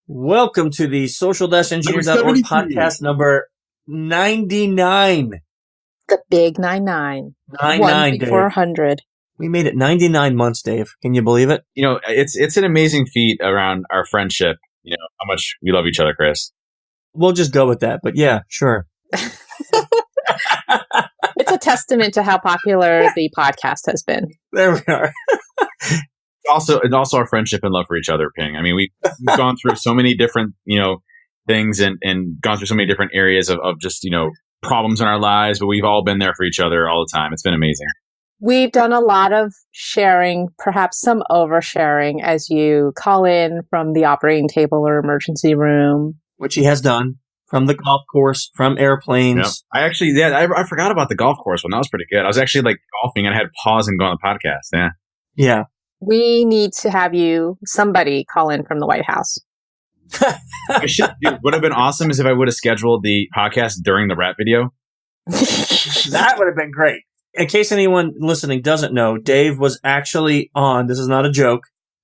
Welcome to the social-engineer.org podcast number 99. The big 99. 99, Dave. 400. We made it 99 months, Dave. Can you believe it? You know, it's an amazing feat around our friendship. You know, how much we love each other, Chris. We'll just go with that. But yeah, sure. It's a testament to how popular the podcast has been. There we are. Also our friendship and love for each other, Ping. I mean, we've gone through so many different, things and gone through so many different areas of just, problems in our lives, but we've all been there for each other all the time. It's been amazing. We've done a lot of sharing, perhaps some oversharing, as you call in from the operating table or emergency room. Which he has done. From the golf course, from airplanes. Yep. I forgot about the golf course one. That was pretty good. I was actually golfing and I had to pause and go on the podcast. Yeah. Yeah. We need to have somebody call in from the White House. Would have been awesome is if I would have scheduled the podcast during the rap video. That would have been great. In case anyone listening doesn't know, Dave was actually on, this is not a joke,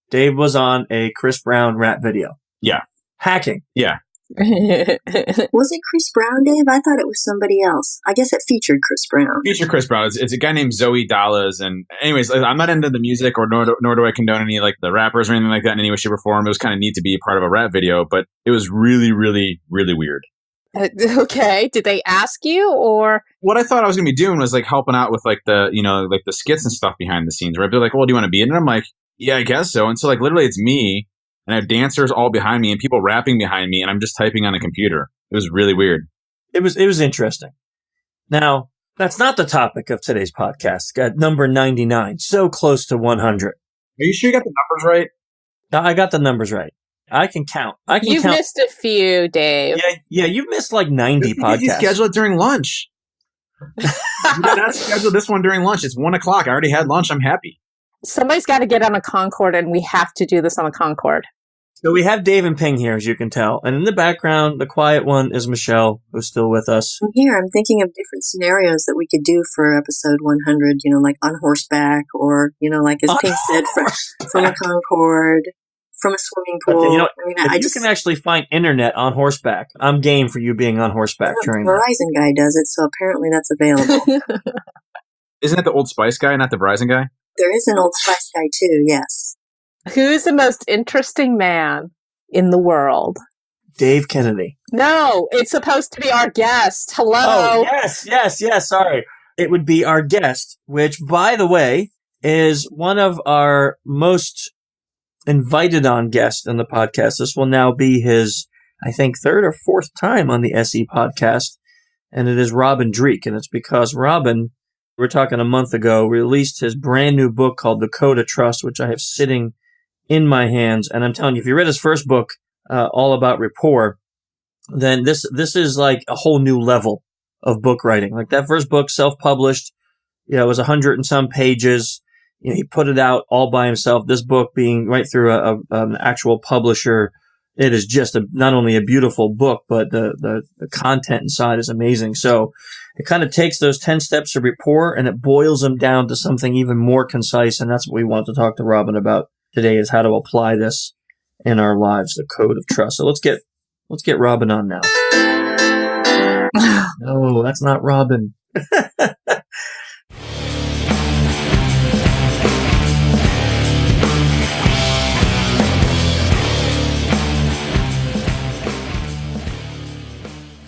Dave was on a Chris Brown rap video. Yeah. Hacking. Yeah. Was it Chris Brown, Dave? I thought it was somebody else. I guess it featured Chris Brown. Featured Chris Brown. It's a guy named Zoe Dallas. And anyways, I'm not into the music nor do I condone any the rappers or anything like that in any way, shape, or form. It was kind of neat to be a part of a rap video, but it was really, really, really weird. Okay. Did they ask you or? What I thought I was going to be doing was helping out with the skits and stuff behind the scenes, right? They're like, well, do you want to be in it? And I'm like, yeah, I guess so. And so literally it's me. And I have dancers all behind me and people rapping behind me, and I'm just typing on a computer. It was really weird. It was interesting. Now, that's not the topic of today's podcast. Got number 99, so close to 100. Are you sure you got the numbers right? I got the numbers right. I can count. You've missed a few, Dave. Yeah, you've missed 90 podcasts. You schedule it during lunch. You did not schedule this one during lunch. It's 1:00. I already had lunch. I'm happy. Somebody's got to get on a Concorde, and we have to do this on a Concorde. So we have Dave and Ping here, as you can tell. And in the background, the quiet one is Michelle, who's still with us. Here, I'm thinking of different scenarios that we could do for episode 100, like on horseback or, as Ping said, from a Concorde, from a swimming pool. Okay, if you can actually find internet on horseback, I'm game for you being on horseback during that. Verizon guy does it, so apparently that's available. Isn't that the Old Spice guy, not the Verizon guy? There is an Old Spice guy, too, yes. Who's the most interesting man in the world? Dave Kennedy. No, it's supposed to be our guest. Hello. Oh, yes. Sorry. It would be our guest, which, by the way, is one of our most invited on guests in the podcast. This will now be his, I think, third or fourth time on the SE podcast. And it is Robin Dreeke. And it's because Robin, we were talking a month ago, released his brand new book called The Code of Trust, which I have sitting in my hands. And I'm telling you, if you read his first book, all about rapport, then this is like a whole new level of book writing. Like that first book, self-published, it was 100 and some pages. He put it out all by himself. This book being right through an actual publisher, it is just not only a beautiful book, but the content inside is amazing. So it kind of takes those 10 steps of rapport and it boils them down to something even more concise. And that's what we want to talk to Robin about today, is how to apply this in our lives, the code of trust. So let's get Robin on now. No, that's not Robin.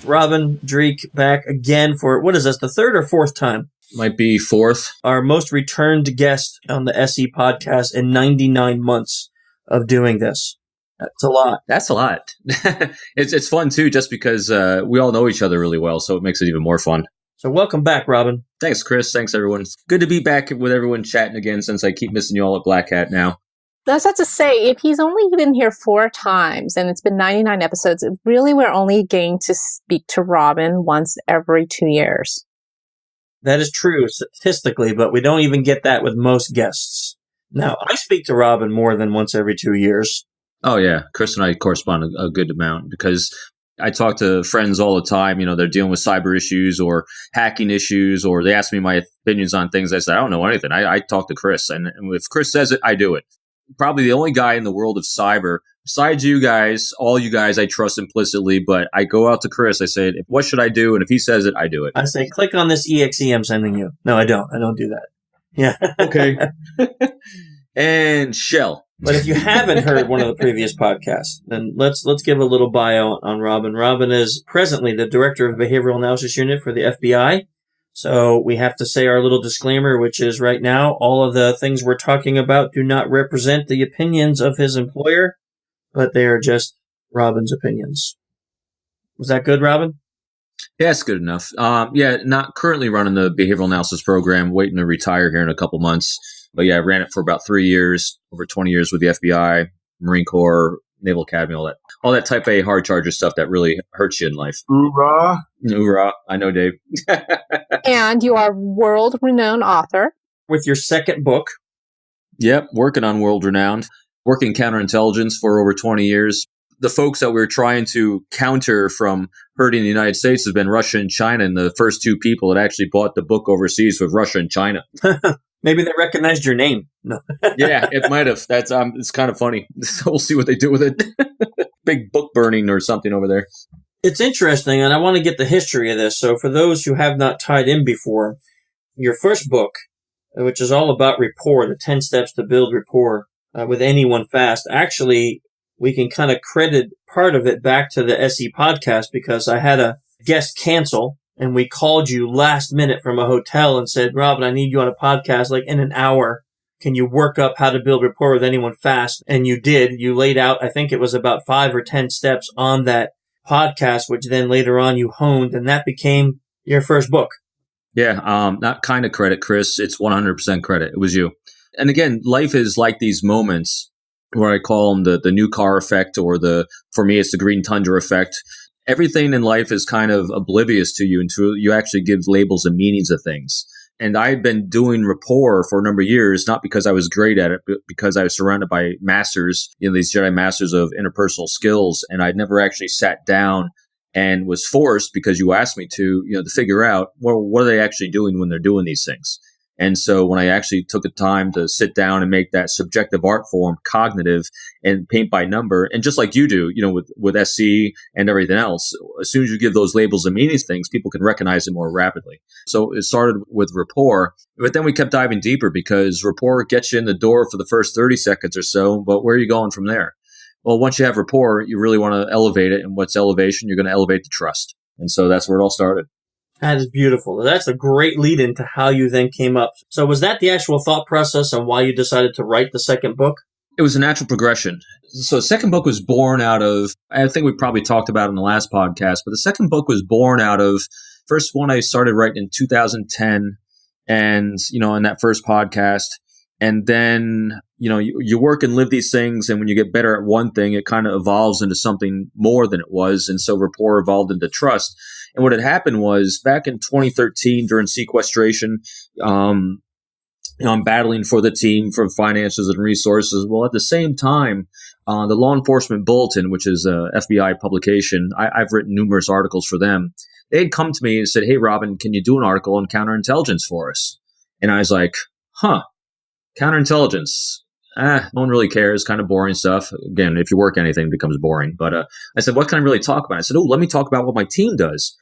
Robin Dreeke back again for, what is this, the third or fourth time? Might be fourth. Our most returned guest on the SE podcast in 99 months of doing this. That's a lot. That's a lot. It's fun, too, just because we all know each other really well, so it makes it even more fun. So welcome back, Robin. Thanks, Chris. Thanks, everyone. It's good to be back with everyone chatting again since I keep missing you all at Black Hat now. I was about to say, if he's only been here 4 times and it's been 99 episodes, really we're only getting to speak to Robin once every 2 years. That is true statistically, but we don't even get that with most guests. Now, I speak to Robin more than once every 2 years. Oh, yeah. Chris and I correspond a good amount because I talk to friends all the time. They're dealing with cyber issues or hacking issues, or they ask me my opinions on things. I say, I don't know anything. I talk to Chris. And if Chris says it, I do it. probably the only guy in the world of cyber, besides you guys, all you guys I trust implicitly, but I go out to Chris, I say, what should I do? And if he says it, I do it. I say, click on this EXE I'm sending you. No, I don't. I don't do that. Yeah. Okay. And Shell. But if you haven't heard one of the previous podcasts, then let's give a little bio on Robin. Robin is presently the Director of Behavioral Analysis Unit for the FBI. So we have to say our little disclaimer, which is right now, all of the things we're talking about do not represent the opinions of his employer, but they are just Robin's opinions. Was that good, Robin? Yeah, it's good enough. Not currently running the behavioral analysis program, waiting to retire here in a couple months. But yeah, I ran it for about 3 years, over 20 years with the FBI, Marine Corps, Naval Academy, all that type A hard charger stuff that really hurts you in life. Hoorah. Hoorah. I know, Dave. And you are world-renowned author. With your second book. Yep, working on world-renowned, working counterintelligence for over 20 years. The folks that we're trying to counter from hurting the United States has been Russia and China, and the first two people that actually bought the book overseas was Russia and China. Maybe they recognized your name. No. Yeah, it might have. That's it's kind of funny. So we'll see what they do with it. Big book burning or something over there. It's interesting, and I want to get the history of this. So for those who have not tied in before, your first book, which is all about rapport, the 10 steps to build rapport with anyone fast, actually, we can kind of credit part of it back to the SE podcast because I had a guest cancel. And we called you last minute from a hotel and said, Robin, I need you on a podcast like in an hour. Can you work up how to build rapport with anyone fast? And you did. You laid out, I think it was about 5 or 10 steps on that podcast, which then later on you honed, and that became your first book. Yeah, not kind of credit, Chris. It's 100% credit. It was you. And again, life is like these moments where I call them the new car effect, or for me, it's the green tundra effect. Everything in life is kind of oblivious to you until you actually give labels and meanings of things. And I had been doing rapport for a number of years, not because I was great at it, but because I was surrounded by masters, these Jedi masters of interpersonal skills. And I'd never actually sat down and was forced, because you asked me to figure out, well, what are they actually doing when they're doing these things? And so when I actually took the time to sit down and make that subjective art form cognitive and paint by number, and just like you do, with SC and everything else, as soon as you give those labels and meanings things, people can recognize it more rapidly. So it started with rapport, but then we kept diving deeper because rapport gets you in the door for the first 30 seconds or so, but where are you going from there? Well, once you have rapport, you really want to elevate it. And what's elevation? You're going to elevate the trust. And so that's where it all started. That is beautiful. That's a great lead into how you then came up. So was that the actual thought process on why you decided to write the second book? It was a natural progression. So the second book was born out of, I think we probably talked about it in the last podcast, but the second book was born out of, first one I started writing in 2010 and, in that first podcast. And then, you work and live these things. And when you get better at one thing, it kind of evolves into something more than it was. And so rapport evolved into trust. And what had happened was back in 2013 during sequestration, I'm battling for the team for finances and resources. Well, at the same time, the Law Enforcement Bulletin, which is a FBI publication, I've written numerous articles for them. They had come to me and said, hey, Robin, can you do an article on counterintelligence for us? And I was like, counterintelligence. No one really cares. Kind of boring stuff. Again, if you work anything, it becomes boring. But I said, what can I really talk about? I said, let me talk about what my team does.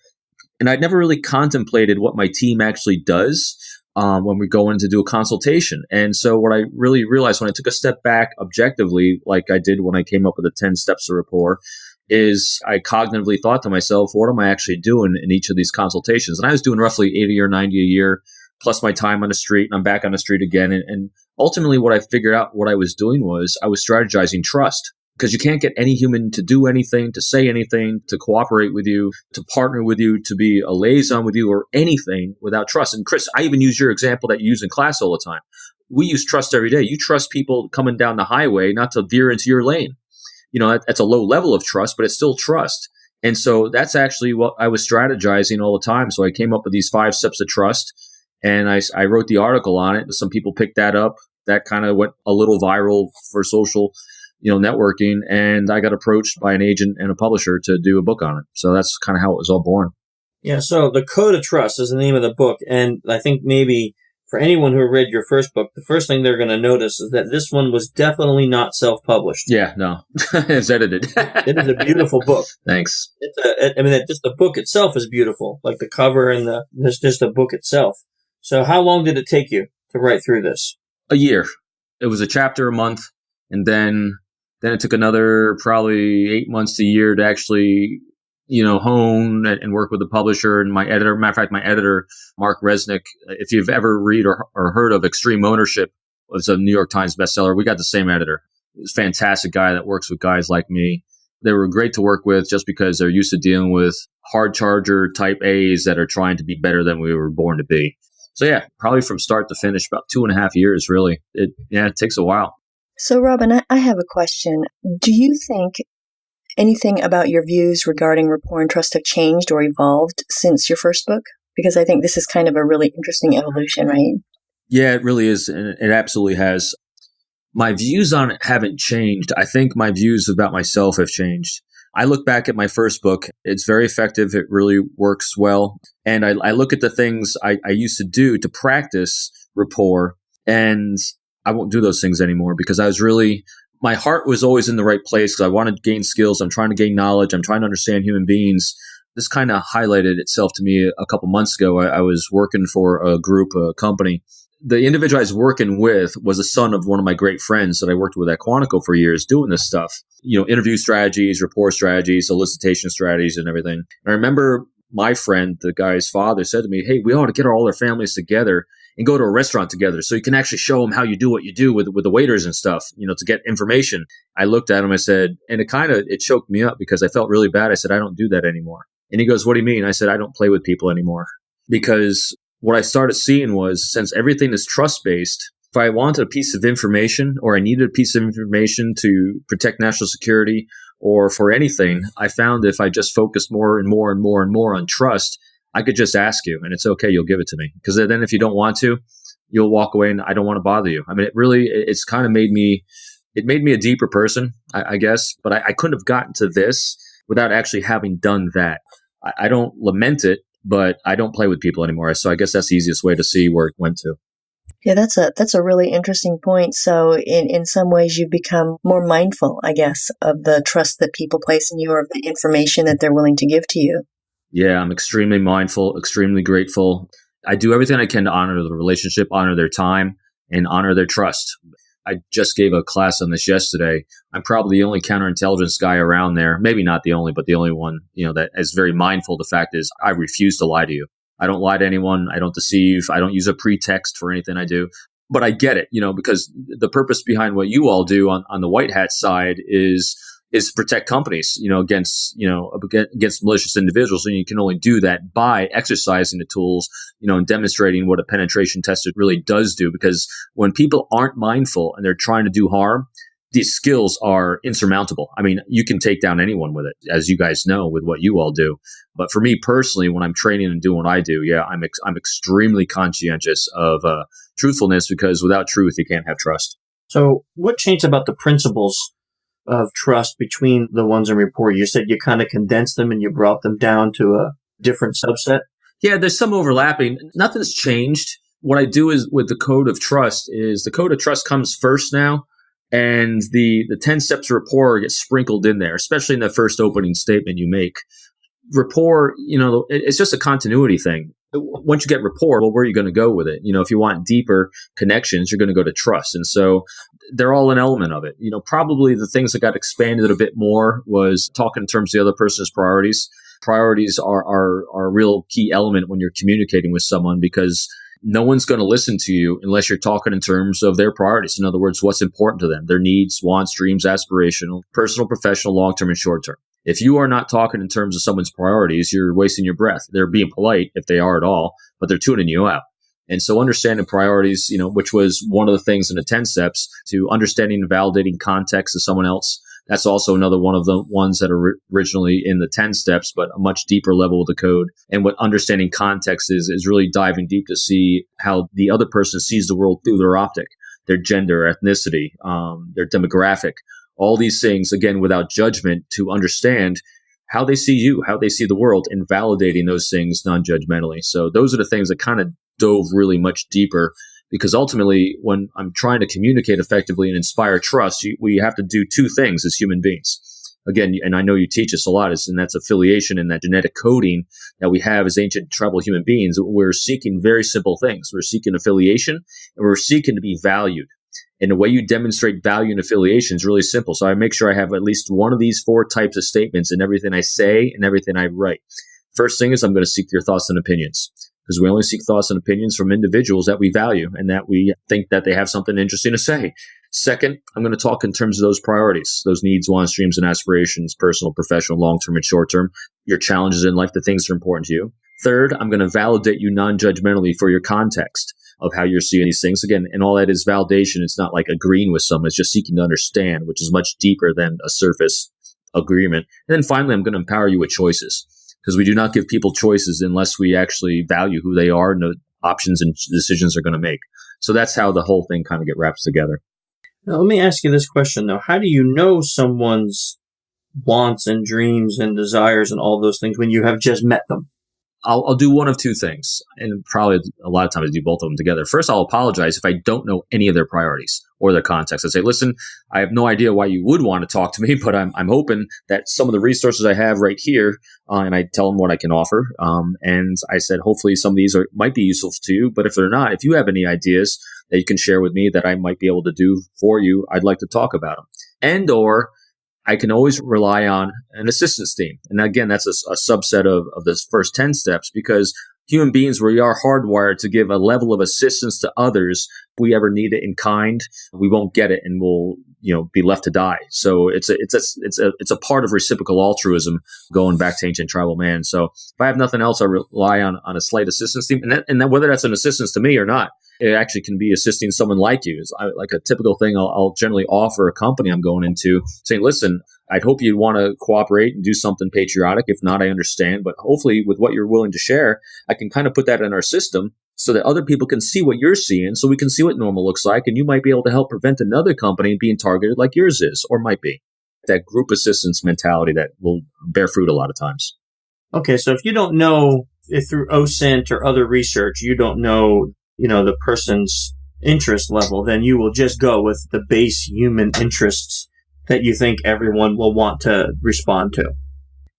And I'd never really contemplated what my team actually does when we go in to do a consultation. And so what I really realized when I took a step back objectively, like I did when I came up with the 10 steps of rapport, is I cognitively thought to myself, what am I actually doing in each of these consultations? And I was doing roughly 80 or 90 a year, plus my time on the street, and I'm back on the street again. And ultimately what I figured out what I was doing was I was strategizing trust. Because you can't get any human to do anything, to say anything, to cooperate with you, to partner with you, to be a liaison with you, or anything without trust. And Chris, I even use your example that you use in class all the time. We use trust every day. You trust people coming down the highway not to veer into your lane. That's a low level of trust, but it's still trust. And so that's actually what I was strategizing all the time. So I came up with these 5 steps of trust, and I wrote the article on it. Some people picked that up. That kind of went a little viral for social networking, and I got approached by an agent and a publisher to do a book on it. So that's kind of how it was all born. Yeah, so The Code of Trust is the name of the book, and I think maybe for anyone who read your first book, the first thing they're going to notice is that this one was definitely not self-published. Yeah, no, it's edited. It is a beautiful book. Thanks. Just the book itself is beautiful, like the cover and just the book itself. So how long did it take you to write through this? A year. It was a chapter a month, and then it took another probably 8 months to a year to actually, hone and work with the publisher and my editor. Matter of fact, my editor, Mark Resnick, if you've ever read or heard of Extreme Ownership, was a New York Times bestseller. We got the same editor. He's a fantastic guy that works with guys like me. They were great to work with just because they're used to dealing with hard charger type A's that are trying to be better than we were born to be. So yeah, probably from start to finish, about 2.5 years, really. It takes a while. So Robin, I have a question. Do you think anything about your views regarding rapport and trust have changed or evolved since your first book? Because I think this is kind of a really interesting evolution, right? Yeah, it really is. And it absolutely has. My views on it haven't changed. I think my views about myself have changed. I look back at my first book. It's very effective. It really works well. And I look at the things I used to do to practice rapport, and I won't do those things anymore because my heart was always in the right place because I wanted to gain skills. I'm trying to gain knowledge. I'm trying to understand human beings. This kind of highlighted itself to me a couple months ago. I was working for a company. The individual I was working with was a son of one of my great friends that I worked with at Quantico for years doing this stuff. Interview strategies, rapport strategies, solicitation strategies, and everything. And I remember my friend, the guy's father, said to me, "Hey, we ought to get all our families together and go to a restaurant together so you can actually show them how you do what you do with the waiters and stuff, to get information." I looked at him, I said, and it choked me up because I felt really bad. I said, "I don't do that anymore." And he goes, "What do you mean?" I said, "I don't play with people anymore." Because what I started seeing was, since everything is trust-based, if I wanted a piece of information or I needed a piece of information to protect national security or for anything, I found if I just focused more and more and more and more on trust, I could just ask you and it's okay. You'll give it to me. Because then if you don't want to, you'll walk away and I don't want to bother you. I mean, it's kind of made me a deeper person, I guess, but I couldn't have gotten to this without actually having done that. I don't lament it, but I don't play with people anymore. So I guess that's the easiest way to see where it went to. Yeah, that's a really interesting point. So in some ways you've become more mindful, I guess, of the trust that people place in you or of the information that they're willing to give to you. Yeah, I'm extremely mindful, extremely grateful. I do everything I can to honor the relationship, honor their time, and honor their trust. I just gave a class on this yesterday. I'm probably the only counterintelligence guy around there. Maybe not the only, but the only one, that is very mindful. The fact is I refuse to lie to you. I don't lie to anyone. I don't deceive. I don't use a pretext for anything I do. But I get it, because the purpose behind what you all do on the white hat side is protect companies, against malicious individuals. And you can only do that by exercising the tools, and demonstrating what a penetration tester really does do. Because when people aren't mindful and they're trying to do harm, these skills are insurmountable. I mean, you can take down anyone with it, as you guys know, with what you all do. But for me personally, when I'm training and doing what I do, yeah, I'm extremely conscientious of truthfulness, because without truth, you can't have trust. So what changed about the principles of trust between the ones in rapport? You said you kind of condensed them and you brought them down to a different subset. Yeah, there's some overlapping. Nothing's changed. What I do is with the code of trust is the code of trust comes first now. And the 10 steps of rapport get sprinkled in there, especially in the first opening statement you make. Rapport, it's just a continuity thing. Once you get rapport, well, where are you going to go with it? If you want deeper connections, you're going to go to trust. And so they're all an element of it. Probably the things that got expanded a bit more was talking in terms of the other person's priorities. Priorities are a real key element when you're communicating with someone, because no one's going to listen to you unless you're talking in terms of their priorities. In other words, what's important to them, their needs, wants, dreams, aspirational, personal, professional, long-term, and short-term. If you are not talking in terms of someone's priorities, you're wasting your breath. They're being polite if they are at all, but they're tuning you out. And so understanding priorities, which was one of the things in the 10 steps, to understanding and validating context of someone else. That's also another one of the ones that are originally in the 10 steps, but a much deeper level of the code. And what understanding context is really diving deep to see how the other person sees the world through their optic, their gender, ethnicity, their demographic, all these things, again, without judgment, to understand how they see you, how they see the world, and validating those things non-judgmentally. So those are the things that kind of dove really much deeper, because ultimately when I'm trying to communicate effectively and inspire trust, we have to do two things as human beings. Again, and I know you teach us a lot, and that's affiliation and that genetic coding that we have as ancient tribal human beings. We're seeking very simple things. We're seeking affiliation, and we're seeking to be valued. And the way you demonstrate value and affiliation is really simple. So I make sure I have at least one of these 4 types of statements in everything I say and everything I write. First thing is I'm going to seek your thoughts and opinions, because we only seek thoughts and opinions from individuals that we value and that we think that they have something interesting to say. Second, I'm going to talk in terms of those priorities, those needs, wants, dreams, and aspirations, personal, professional, long-term, and short-term, your challenges in life, the things that are important to you. Third, I'm going to validate you non-judgmentally for your context of how you're seeing these things. Again, and all that is validation. It's not like agreeing with someone. It's just seeking to understand, which is much deeper than a surface agreement. And then finally, I'm going to empower you with choices, because we do not give people choices unless we actually value who they are and the options and decisions they're going to make. So that's how the whole thing kind of get wrapped together. Now, let me ask you this question, though. How do you know someone's wants and dreams and desires and all those things when you have just met them? I'll do one of two things, and probably a lot of times I do both of them together. First, I'll apologize if I don't know any of their priorities or their context. I say, listen, I have no idea why you would want to talk to me, but I'm hoping that some of the resources I have right here, and I tell them what I can offer. And I said, hopefully some of these might be useful to you, but if they're not, if you have any ideas that you can share with me that I might be able to do for you, I'd like to talk about them. And or I can always rely on an assistance team. And again, that's a subset of the first 10 steps, because human beings, we are hardwired to give a level of assistance to others. If we ever need it in kind, we won't get it and we'll, be left to die. So it's a part of reciprocal altruism going back to ancient tribal man. So if I have nothing else, I rely on a slight assistance team. And then whether that's an assistance to me or not, it actually can be assisting someone like you. It's like a typical thing I'll generally offer a company I'm going into, saying, listen, I'd hope you'd want to cooperate and do something patriotic. If not, I understand. But hopefully with what you're willing to share, I can kind of put that in our system so that other people can see what you're seeing, so we can see what normal looks like. And you might be able to help prevent another company being targeted like yours is, or might be. That group assistance mentality that will bear fruit a lot of times. Okay, so if you don't know, if through OSINT or other research, you don't know, the person's interest level, then you will just go with the base human interests that you think everyone will want to respond to.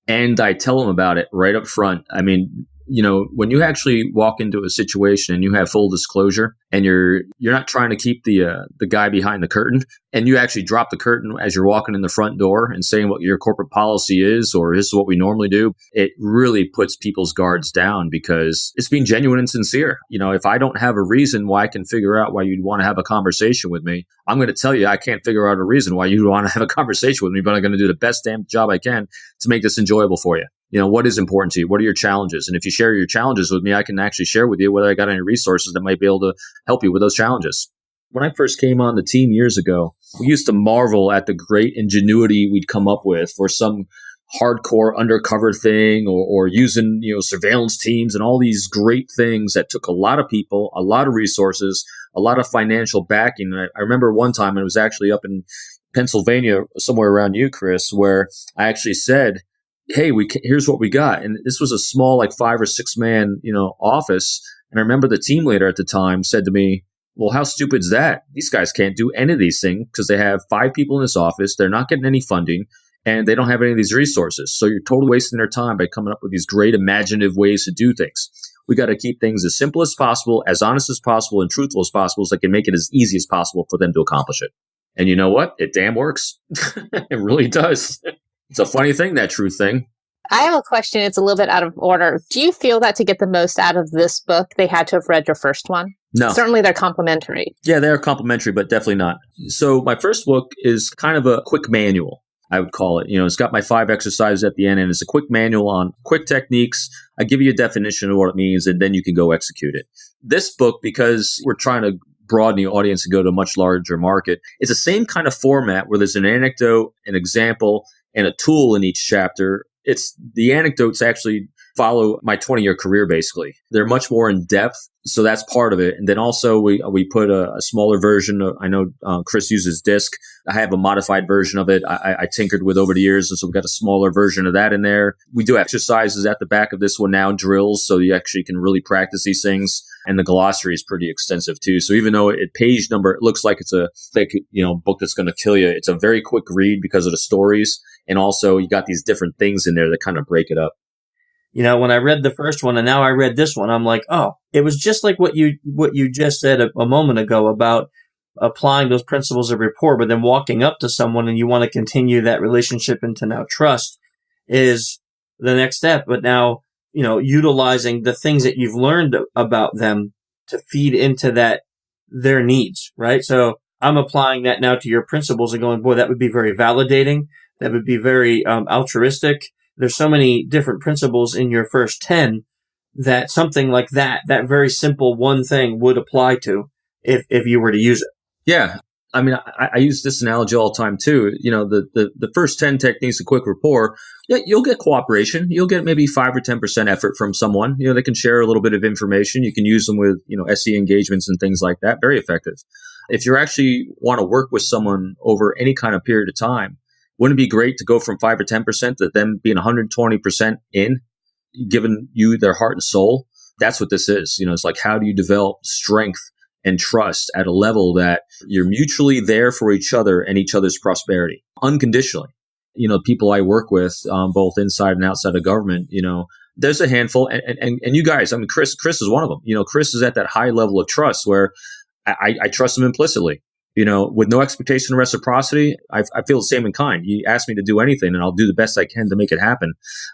And I tell them about it right up front. I mean, when you actually walk into a situation and you have full disclosure and you're not trying to keep the guy behind the curtain, and you actually drop the curtain as you're walking in the front door and saying what your corporate policy is, or this is what we normally do, it really puts people's guards down, because it's being genuine and sincere. If I don't have a reason why I can figure out why you'd want to have a conversation with me, I'm going to tell you I can't figure out a reason why you'd want to have a conversation with me, but I'm going to do the best damn job I can to make this enjoyable for you. What is important to you? What are your challenges? And if you share your challenges with me, I can actually share with you whether I got any resources that might be able to help you with those challenges. When I first came on the team years ago, we used to marvel at the great ingenuity we'd come up with for some hardcore undercover thing, or using, surveillance teams and all these great things that took a lot of people, a lot of resources, a lot of financial backing. And I remember one time, it was actually up in Pennsylvania, somewhere around you, Chris, where I actually said, hey, here's what we got. And this was a small, like 5 or 6 man, office. And I remember the team leader at the time said to me, well, how stupid is that? These guys can't do any of these things because they have 5 people in this office. They're not getting any funding and they don't have any of these resources. So you're totally wasting their time by coming up with these great imaginative ways to do things. We got to keep things as simple as possible, as honest as possible, and truthful as possible, so they can make it as easy as possible for them to accomplish it. And you know what? It damn works. It really does. It's a funny thing, that truth thing. I have a question. It's a little bit out of order. Do you feel that to get the most out of this book, they had to have read your first one? No. Certainly they're complementary. Yeah, they're complementary, but definitely not. So my first book is kind of a quick manual, I would call it. It's got my 5 exercises at the end, and it's a quick manual on quick techniques. I give you a definition of what it means, and then you can go execute it. This book, because we're trying to broaden the audience and go to a much larger market, it's the same kind of format where there's an anecdote, an example, and a tool in each chapter. It's the anecdotes actually follow my 20-year career, basically. They're much more in depth. So that's part of it. And then also we put a smaller version of, I know Chris uses Disc. I have a modified version of it. I tinkered with over the years. And so we've got a smaller version of that in there. We do exercises at the back of this one now, drills. So you actually can really practice these things. And the glossary is pretty extensive too. So even though page number, it looks like it's a thick, book that's going to kill you. It's a very quick read because of the stories. And also you got these different things in there that kind of break it up. When I read the first one and now I read this one, I'm like, oh, it was just like what you just said a moment ago about applying those principles of rapport, but then walking up to someone and you want to continue that relationship into now trust is the next step. But now, utilizing the things that you've learned about them to feed into their needs, right? So I'm applying that now to your principles and going, boy, that would be very validating. That would be very altruistic. There's so many different principles in your first 10 that something like that very simple one thing would apply to if you were to use it. Yeah. I mean, I use this analogy all the time too. The first 10 techniques of quick rapport, you'll get cooperation. You'll get maybe 5 or 10% effort from someone. They can share a little bit of information. You can use them with, SE engagements and things like that. Very effective. If you actually want to work with someone over any kind of period of time, wouldn't it be great to go from 5 or 10% to them being 120% in, giving you their heart and soul? That's what this is. It's like, how do you develop strength and trust at a level that you're mutually there for each other and each other's prosperity unconditionally? People I work with, both inside and outside of government, there's a handful. And you guys, I mean, Chris is one of them. Chris is at that high level of trust where I trust him implicitly. With no expectation of reciprocity, I feel the same in kind. You ask me to do anything and I'll do the best I can to make it happen,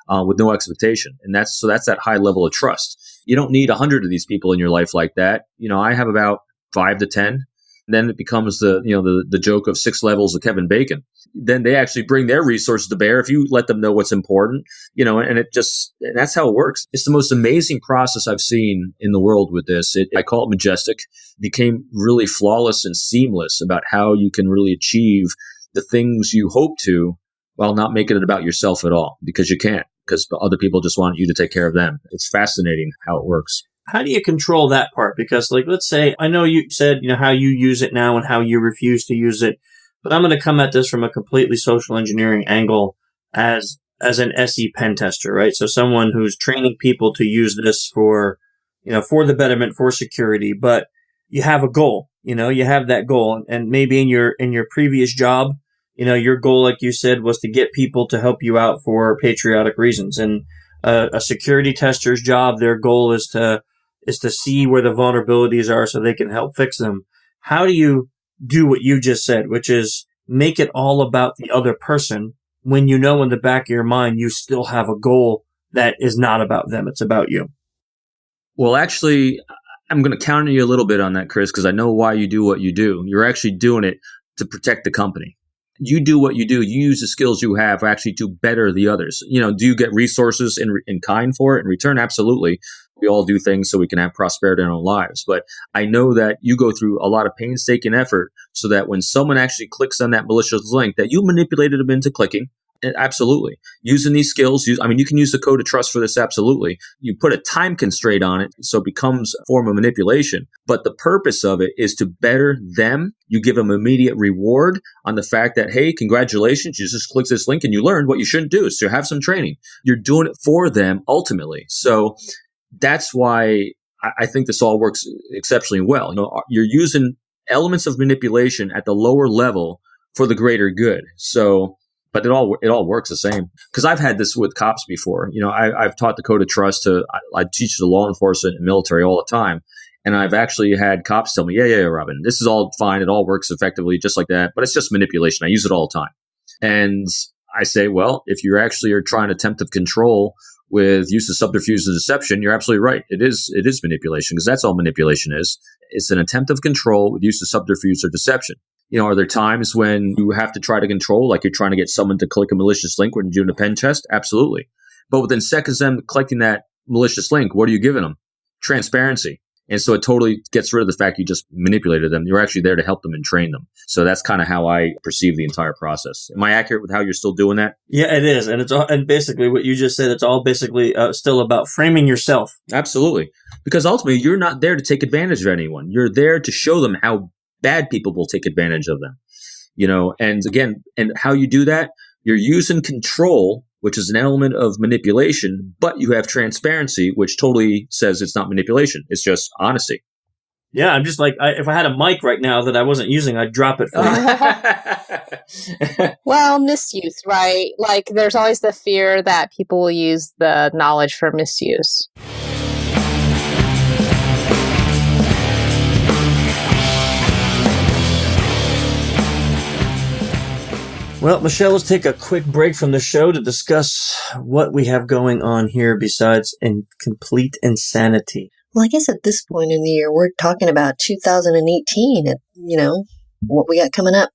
with no expectation. And that's that high level of trust. You don't need 100 of these people in your life like that. I have about 5 to 10. Then it becomes the joke of 6 levels of Kevin Bacon. Then they actually bring their resources to bear if you let them know what's important, and that's how it works. It's the most amazing process I've seen in the world with this. I call it majestic. It became really flawless and seamless about how you can really achieve the things you hope to while not making it about yourself at all, because you can't, because other people just want you to take care of them. It's fascinating how it works. How do you control that part? Because let's say, I know you said, how you use it now and how you refuse to use it, but I'm going to come at this from a completely social engineering angle as an SE pen tester, right? So someone who's training people to use this for the betterment, for security, but you have a goal, you have that goal. And maybe in your previous job, your goal, like you said, was to get people to help you out for patriotic reasons. And a security tester's job, their goal is to see where the vulnerabilities are so they can help fix them. How do you do what you just said, which is make it all about the other person when in the back of your mind you still have a goal that is not about them, it's about you? Well, actually, I'm going to counter you a little bit on that, Chris, because I know why you do what you do. You're actually doing it to protect the company. You do what you do. You use the skills you have actually to better the others. Do you get resources in kind for it in return? Absolutely. We all do things so we can have prosperity in our lives. But I know that you go through a lot of painstaking effort so that when someone actually clicks on that malicious link, that you manipulated them into clicking. Absolutely. Using these skills, you can use the code of trust for this. Absolutely. You put a time constraint on it, so it becomes a form of manipulation. But the purpose of it is to better them. You give them immediate reward on the fact that, hey, congratulations, you just clicked this link and you learned what you shouldn't do. So have some training. You're doing it for them ultimately. So that's why I think this all works exceptionally well. You're using elements of manipulation at the lower level for the greater good. So, but it all works the same. Because I've had this with cops before. I've taught the code of trust I teach the law enforcement and military all the time. And I've actually had cops tell me, yeah, Robin, this is all fine. It all works effectively just like that. But it's just manipulation. I use it all the time. And I say, well, if you actually are trying attempted control with use of subterfuge and deception, you're absolutely right. It is manipulation, because that's all manipulation is. It's an attempt of control with use of subterfuge or deception. Are there times when you have to try to control, like you're trying to get someone to click a malicious link when you're doing a pen test? Absolutely. But within seconds of them clicking that malicious link, what are you giving them? Transparency. And so it totally gets rid of the fact you just manipulated them. You're actually there to help them and train them. So that's kind of how I perceive the entire process. Am I accurate with how you're still doing that? Yeah, it is. And it's all, and basically what you just said, it's all basically still about framing yourself. Absolutely. Because ultimately, you're not there to take advantage of anyone. You're there to show them how bad people will take advantage of them. And again, and how you do that, you're using control, which is an element of manipulation, but you have transparency, which totally says it's not manipulation. It's just honesty. Yeah, I'm just like, if I had a mic right now that I wasn't using, I'd drop it for you. Well, misuse, right? Like, there's always the fear that people will use the knowledge for misuse. Well, Michelle, let's take a quick break from the show to discuss what we have going on here besides complete insanity. Well, I guess at this point in the year, we're talking about 2018 and, what we got coming up.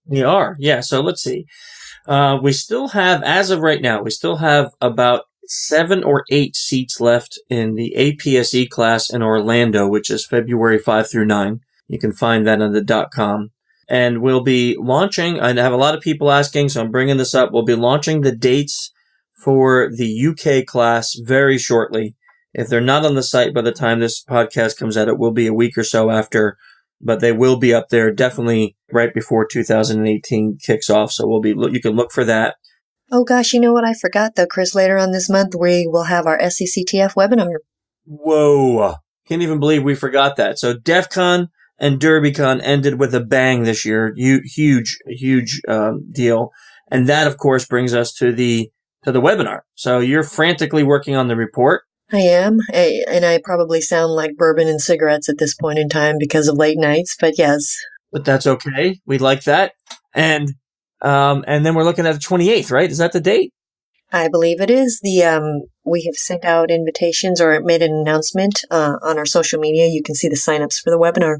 We are. Yeah. So let's see. We still have, as of right now, we still have about 7 or 8 seats left in the APSE class in Orlando, which is February 5 through 9. You can find that on the .com. And we'll be launching, I have a lot of people asking, so I'm bringing this up. We'll be launching the dates for the UK class very shortly. If they're not on the site by the time this podcast comes out, it will be a week or so after, but they will be up there definitely right before 2018 kicks off. So you can look for that. Oh gosh, you know what I forgot though, Chris? Later on this month, we will have our SECTF webinar. Whoa. Can't even believe we forgot that. So DEF CON and DerbyCon ended with a bang this year. Huge deal. And that, of course, brings us to the webinar. So you're frantically working on the report. I am. And I probably sound like bourbon and cigarettes at this point in time because of late nights, but yes. But that's okay. We like that. And then we're looking at the 28th, right? Is that the date? I believe it is. We have sent out invitations or made an announcement on our social media. You can see the signups for the webinar.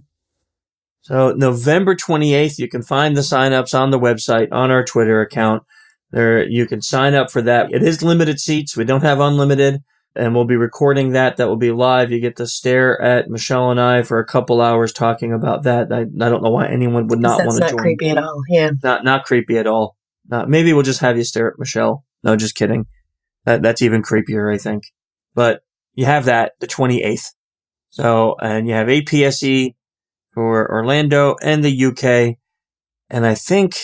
So November 28th, you can find the signups on the website, on our Twitter account. There, you can sign up for that. It is limited seats. We don't have unlimited, and we'll be recording that. That will be live. You get to stare at Michelle and I for a couple hours talking about that. I don't know why anyone would not want to join. That's not creepy at all. Yeah. Not creepy at all. Maybe we'll just have you stare at Michelle. No, just kidding. That's even creepier, I think. But you have that, the 28th. So, and you have APSE for Orlando and the UK. And I think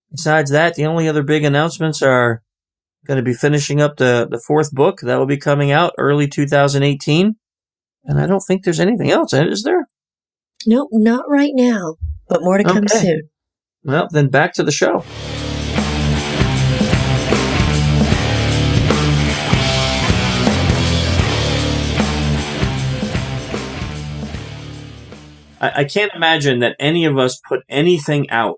besides that, the only other big announcements are going to be finishing up the 4th book. That will be coming out early 2018. And I don't think there's anything else, is there? Nope, not right now, but more to come soon. Well, then back to the show. I can't imagine that any of us put anything out,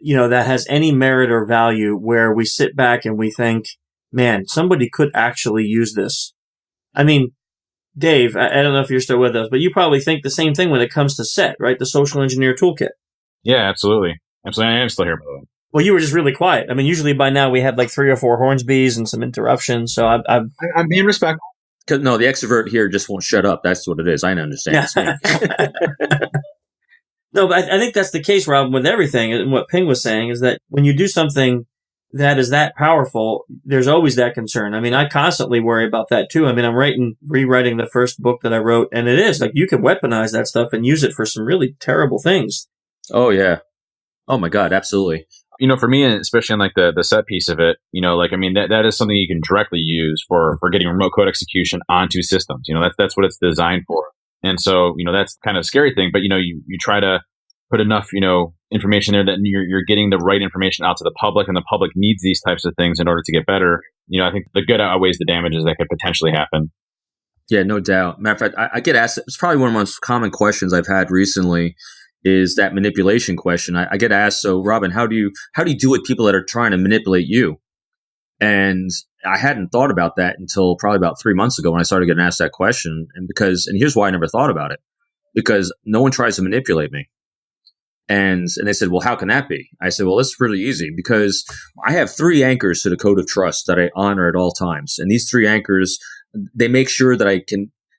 that has any merit or value where we sit back and we think, man, somebody could actually use this. I mean, Dave, I don't know if you're still with us, but you probably think the same thing when it comes to SET, right? The Social Engineer Toolkit. Yeah, absolutely. Absolutely. I am still here, by the way. Well, you were just really quiet. I mean, usually by now we had like 3 or 4 Hornsbys and some interruptions. So I'm being respectful. No, the extrovert here just won't shut up. That's what it is. I understand. No, but I think that's the case, Rob, with everything. And what Ping was saying is that when you do something that is that powerful, there's always that concern. I mean, I constantly worry about that too. I mean, I'm rewriting the first book that I wrote, and it is like you can weaponize that stuff and use it for some really terrible things. Oh, yeah. Oh, my God. Absolutely. For me, especially on like the set piece of it, that is something you can directly use for getting remote code execution onto systems. That's what it's designed for. And so, that's kind of a scary thing, but you try to put enough, information there that you're getting the right information out to the public, and the public needs these types of things in order to get better. I think the good outweighs the damages that could potentially happen. Yeah, no doubt. Matter of fact, I get asked, it's probably one of the most common questions I've had recently is that manipulation question. I get asked, so Robin, how do you deal with people that are trying to manipulate you? And I hadn't thought about that until probably about 3 months ago when I started getting asked that question. And here's why I never thought about it, because no one tries to manipulate me. And they said, well, how can that be? I said, well, it's really easy, because I have 3 anchors to the code of trust that I honor at all times. And these 3 anchors, they make sure that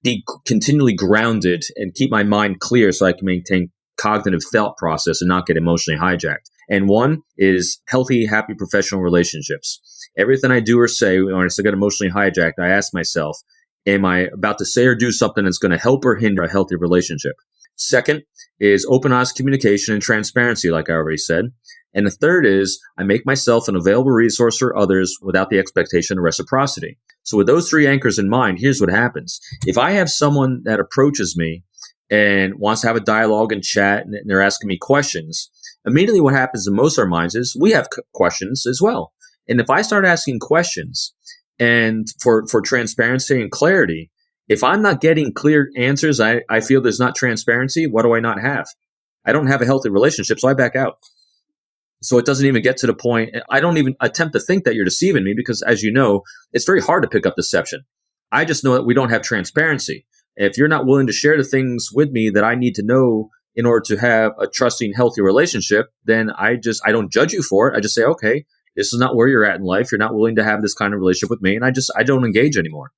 be continually grounded and keep my mind clear so I can maintain cognitive thought process and not get emotionally hijacked. And one is healthy, happy professional relationships. Everything I do or say, when I still get emotionally hijacked, I ask myself, am I about to say or do something that's going to help or hinder a healthy relationship? Second is open, honest communication and transparency, like I already said. And the third is I make myself an available resource for others without the expectation of reciprocity. So with those three anchors in mind, here's what happens. If I have someone that approaches me and wants to have a dialogue and chat and they're asking me questions, immediately what happens in most of our minds is we have questions as well. And if I start asking questions and for transparency and clarity, if I'm not getting clear answers, I feel there's not transparency. What do I not have? I don't have a healthy relationship, so I back out. So it doesn't even get to the point. I don't even attempt to think that you're deceiving me because, as you know, it's very hard to pick up deception. I just know that we don't have transparency. If you're not willing to share the things with me that I need to know in order to have a trusting, healthy relationship, then I don't judge you for it. I just say, okay, this is not where you're at in life. You're not willing to have this kind of relationship with me. And I don't engage anymore.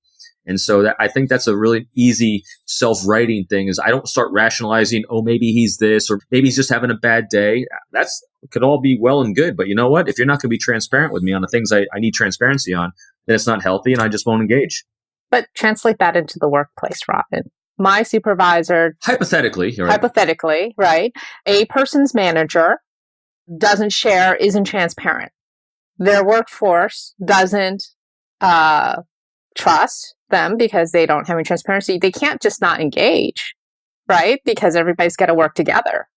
And so I think that's a really easy self-writing thing is I don't start rationalizing, oh, maybe he's this or maybe he's just having a bad day. That's could all be well and good. But you know what? If you're not going to be transparent with me on the things I need transparency on, then it's not healthy and I just won't engage. But translate that into the workplace, Robin. My supervisor, hypothetically, right? A person's manager doesn't share, isn't transparent. Their workforce doesn't trust them because they don't have any transparency. They can't just not engage, right? Because everybody's got to work together.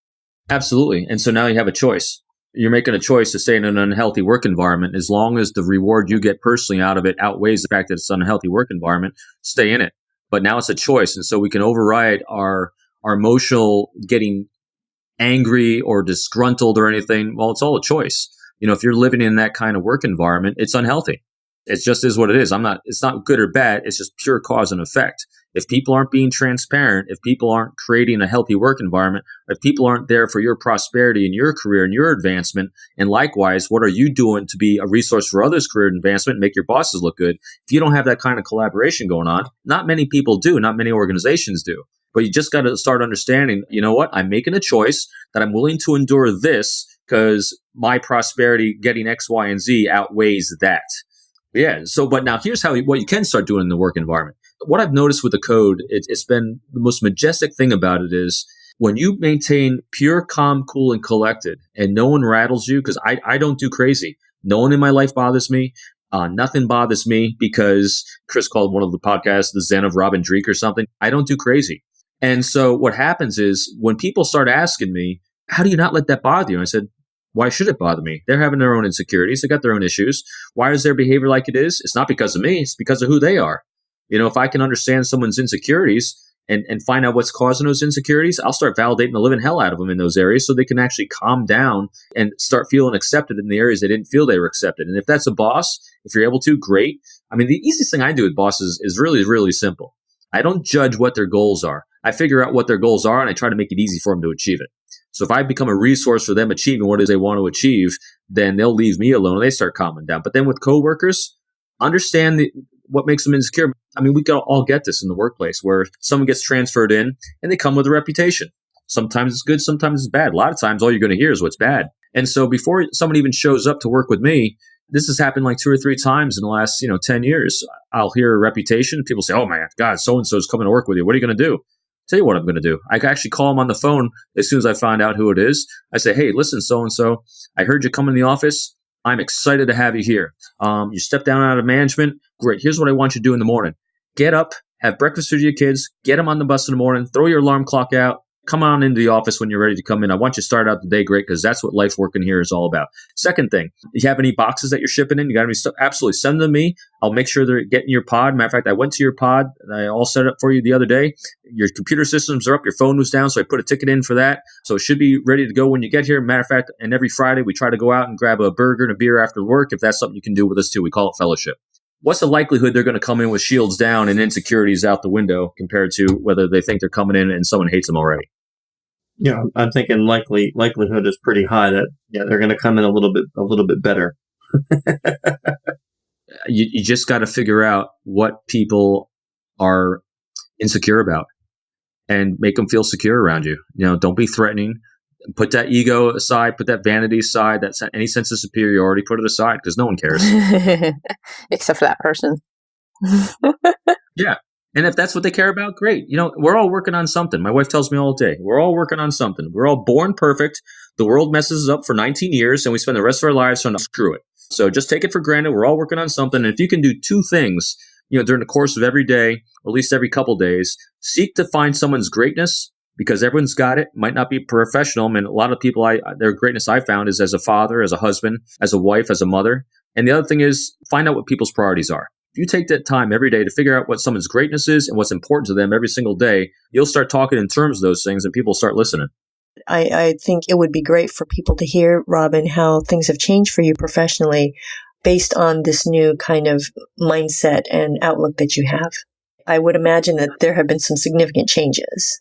Absolutely. And so now you have a choice. You're making a choice to stay in an unhealthy work environment. As long as the reward you get personally out of it outweighs the fact that it's an unhealthy work environment, stay in it. But now it's a choice. And so we can override our emotional getting angry or disgruntled or anything. Well, it's all a choice. If you're living in that kind of work environment, it's unhealthy. It just is what it is. It's not good or bad. It's just pure cause and effect. If people aren't being transparent, if people aren't creating a healthy work environment, if people aren't there for your prosperity and your career and your advancement, and likewise, what are you doing to be a resource for others' career advancement and make your bosses look good? If you don't have that kind of collaboration going on, not many people do, not many organizations do. But you just got to start understanding, you know what? I'm making a choice that I'm willing to endure this because my prosperity getting X, Y, and Z outweighs that. Yeah. So, but now here's what you can start doing in the work environment. What I've noticed with the code, it's been the most majestic thing about it is when you maintain pure, calm, cool, and collected, and no one rattles you, because I don't do crazy. No one in my life bothers me. Nothing bothers me because Chris called one of the podcasts the Zen of Robin Dreeke or something. I don't do crazy. And so what happens is when people start asking me, how do you not let that bother you? And I said, why should it bother me? They're having their own insecurities. They got their own issues. Why is their behavior like it is? It's not because of me. It's because of who they are. If I can understand someone's insecurities and find out what's causing those insecurities, I'll start validating the living hell out of them in those areas so they can actually calm down and start feeling accepted in the areas they didn't feel they were accepted. And if that's a boss, if you're able to, great. The easiest thing I do with bosses is really, really simple. I don't judge what their goals are. I figure out what their goals are and I try to make it easy for them to achieve it. So if I become a resource for them achieving what it is they want to achieve, then they'll leave me alone and they start calming down. But then with coworkers, understand what makes them insecure. We can all get this in the workplace where someone gets transferred in and they come with a reputation. Sometimes it's good, sometimes it's bad. A lot of times all you're going to hear is what's bad. And so before someone even shows up to work with me, this has happened like 2 or 3 times in the last 10 years. I'll hear a reputation. People say, oh my God, so-and-so is coming to work with you. What are you going to do? Tell you what I'm going to do. I can actually call them on the phone as soon as I find out who it is. I say, hey, listen, so-and-so, I heard you come in the office. I'm excited to have you here. You step down out of management. Great. Here's what I want you to do in the morning. Get up, have breakfast with your kids, get them on the bus in the morning, throw your alarm clock out, come on into the office when you're ready to come in. I want you to start out the day great because that's what life working here is all about. Second thing, you have any boxes that you're shipping in? You got any stuff? Absolutely. Send them to me. I'll make sure they're getting your pod. Matter of fact, I went to your pod and I all set it up for you the other day. Your computer systems are up. Your phone was down. So I put a ticket in for that. So it should be ready to go when you get here. Matter of fact, and every Friday we try to go out and grab a burger and a beer after work. If that's something you can do with us too, we call it fellowship. What's the likelihood they're going to come in with shields down and insecurities out the window compared to whether they think they're coming in and someone hates them already? Yeah, I'm thinking likelihood is pretty high that they're going to come in a little bit better. You just got to figure out what people are insecure about, and make them feel secure around you. Don't be threatening. Put that ego aside, put that vanity aside, any sense of superiority, put it aside, because no one cares. Except for that person. Yeah. And if that's what they care about, great. We're all working on something. My wife tells me all day, we're all working on something. We're all born perfect. The world messes us up for 19 years and we spend the rest of our lives trying to screw it. So just take it for granted. We're all working on something. And if you can do two things, during the course of every day, or at least every couple days, seek to find someone's greatness, because everyone's got it. Might not be professional. I mean, a lot of people, their greatness I found is as a father, as a husband, as a wife, as a mother. And the other thing is find out what people's priorities are. If you take that time every day to figure out what someone's greatness is and what's important to them every single day, you'll start talking in terms of those things and people start listening. I think it would be great for people to hear, Robin, how things have changed for you professionally based on this new kind of mindset and outlook that you have. I would imagine that there have been some significant changes.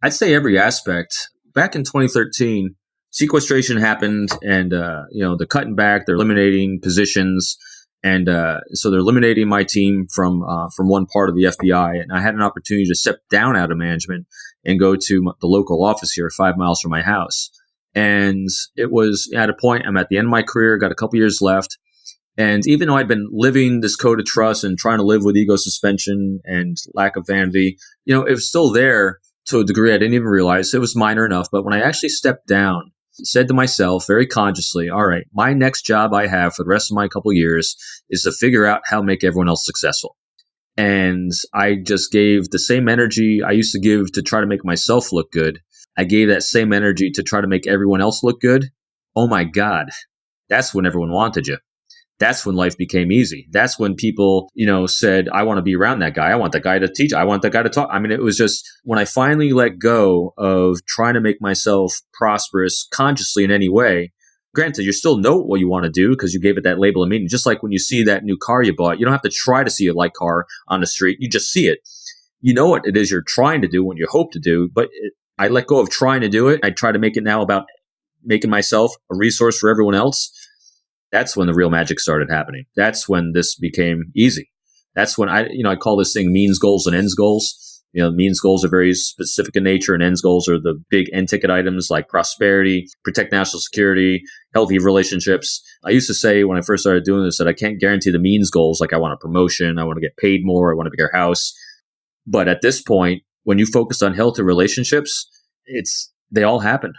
I'd say every aspect. Back in 2013, sequestration happened, and they're cutting back, they're eliminating positions, and so they're eliminating my team from one part of the FBI. And I had an opportunity to step down out of management and go to the local office here, 5 miles from my house. And it was at a point, I'm at the end of my career, got a couple years left. And even though I'd been living this code of trust and trying to live with ego suspension and lack of vanity, it was still there to a degree I didn't even realize. It was minor enough. But when I actually stepped down, said to myself very consciously, all right, my next job I have for the rest of my couple of years is to figure out how to make everyone else successful. And I just gave the same energy I used to give to try to make myself look good. I gave that same energy to try to make everyone else look good. Oh my God, that's when everyone wanted you. That's when life became easy. That's when people, said, I want to be around that guy. I want that guy to teach. I want that guy to talk. I mean, it was just when I finally let go of trying to make myself prosperous consciously in any way. Granted, you still know what you want to do because you gave it that label and meaning. Just like when you see that new car you bought, you don't have to try to see a light car on the street. You just see it. You know what it is you're trying to do, what you hope to do. But I let go of trying to do it. I try to make it now about making myself a resource for everyone else. That's when the real magic started happening. That's when this became easy. That's when I call this thing means goals and ends goals. Means goals are very specific in nature, and ends goals are the big end ticket items like prosperity, protect national security, healthy relationships. I used to say when I first started doing this that I can't guarantee the means goals, like I want a promotion, I want to get paid more, I want a bigger house. But at this point, when you focus on healthy relationships, they all happen.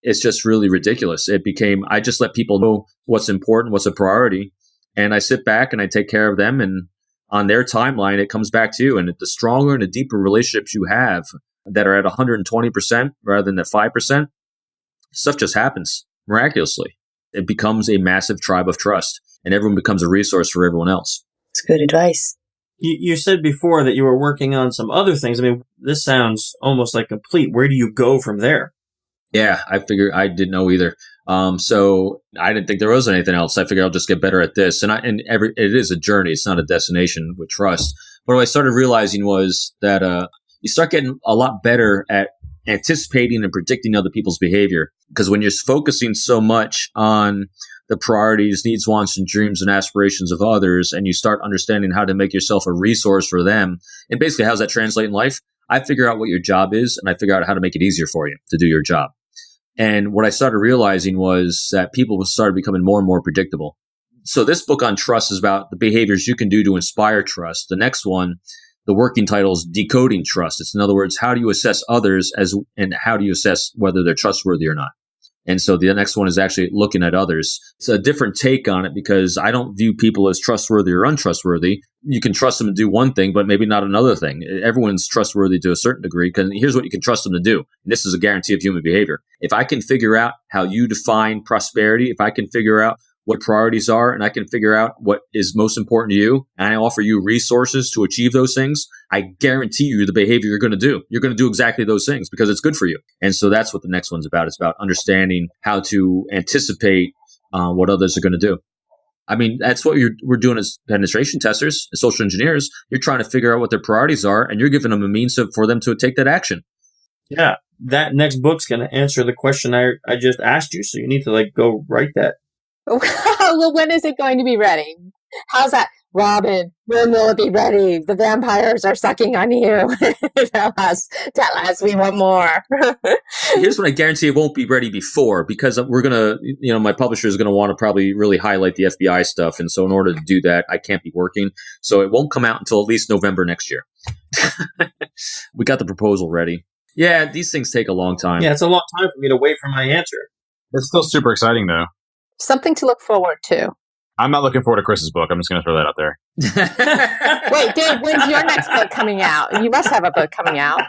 It's just really ridiculous. I just let people know what's important, what's a priority, and I sit back and I take care of them. And on their timeline, it comes back to you. And the stronger and the deeper relationships you have that are at 120% rather than at 5%, stuff just happens miraculously. It becomes a massive tribe of trust, and everyone becomes a resource for everyone else. It's good advice. You said before that you were working on some other things. I mean, this sounds almost like complete. Where do you go from there? Yeah, I figured I didn't know either. So I didn't think there was anything else. I figured I'll just get better at this. It is a journey. It's not a destination with trust. But what I started realizing was that you start getting a lot better at anticipating and predicting other people's behavior. Because when you're focusing so much on the priorities, needs, wants, and dreams and aspirations of others, and you start understanding how to make yourself a resource for them, and basically how does that translate in life? I figure out what your job is, and I figure out how to make it easier for you to do your job. And what I started realizing was that people started becoming more and more predictable. So this book on trust is about the behaviors you can do to inspire trust. The next one, the working title is Decoding Trust. It's in other words, how do you assess others and how do you assess whether they're trustworthy or not? And so the next one is actually looking at others. It's a different take on it because I don't view people as trustworthy or untrustworthy. You can trust them to do one thing, but maybe not another thing. Everyone's trustworthy to a certain degree because here's what you can trust them to do. And this is a guarantee of human behavior. If I can figure out how you define prosperity, if I can figure out what priorities are, and I can figure out what is most important to you, and I offer you resources to achieve those things, I guarantee you the behavior you're going to do. You're going to do exactly those things because it's good for you. And so that's what the next one's about. It's about understanding how to anticipate what others are going to do. I mean, that's what we're doing as penetration testers, as social engineers. You're trying to figure out what their priorities are, and you're giving them a means for them to take that action. Yeah, that next book's going to answer the question I just asked you, so you need to go write that. Well, when is it going to be ready? How's that? Robin, when will it be ready? The vampires are sucking on you. Tell us, we want more. Here's what I guarantee it won't be ready before, because we're going to, my publisher is going to want to probably really highlight the FBI stuff. And so in order to do that, I can't be working. So it won't come out until at least November next year. We got the proposal ready. Yeah, these things take a long time. Yeah, it's a long time for me to wait for my answer. It's still super exciting, though. Something to look forward to. I'm not looking forward to Chris's book. I'm just going to throw that out there. Wait, Dave, when's your next book coming out? You must have a book coming out.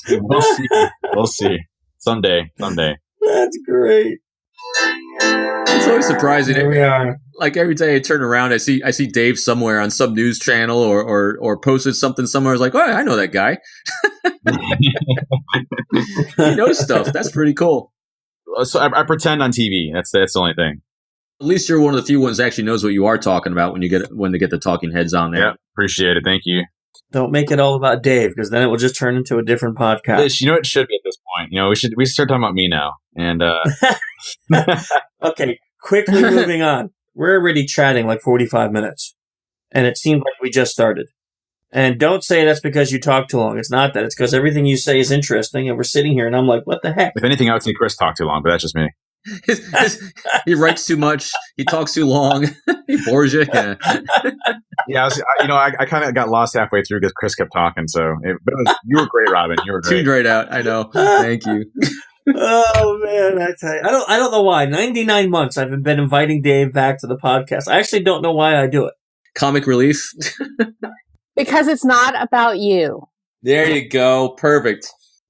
We'll see. We'll see. Someday. That's great. It's always surprising. Here we are. Like every day I turn around, I see Dave somewhere on some news channel or posted something somewhere. I was like, oh, I know that guy. He knows stuff. That's pretty cool. So I pretend on TV. That's the only thing. At least you're one of the few ones that actually knows what you are talking about when they get the talking heads on there. Yeah, appreciate it. Thank you. Don't make it all about Dave, because then it will just turn into a different podcast. Lish, you know what it should be at this point? We should start talking about me now. And Okay, quickly moving on. We're already chatting like 45 minutes, and it seems like we just started. And don't say that's because you talk too long. It's not that. It's because everything you say is interesting, and we're sitting here, and I'm like, what the heck? If anything, I would say Chris talked too long, but that's just me. He writes too much. He talks too long. He bores you. Yeah. I kind of got lost halfway through because Chris kept talking. So, you were great, Robin. You were great. Tuned right out. I know. Thank you. Oh man, I tell you, I don't know why. 99 months I've been inviting Dave back to the podcast. I actually don't know why I do it. Comic relief. Because it's not about you. There you go. Perfect.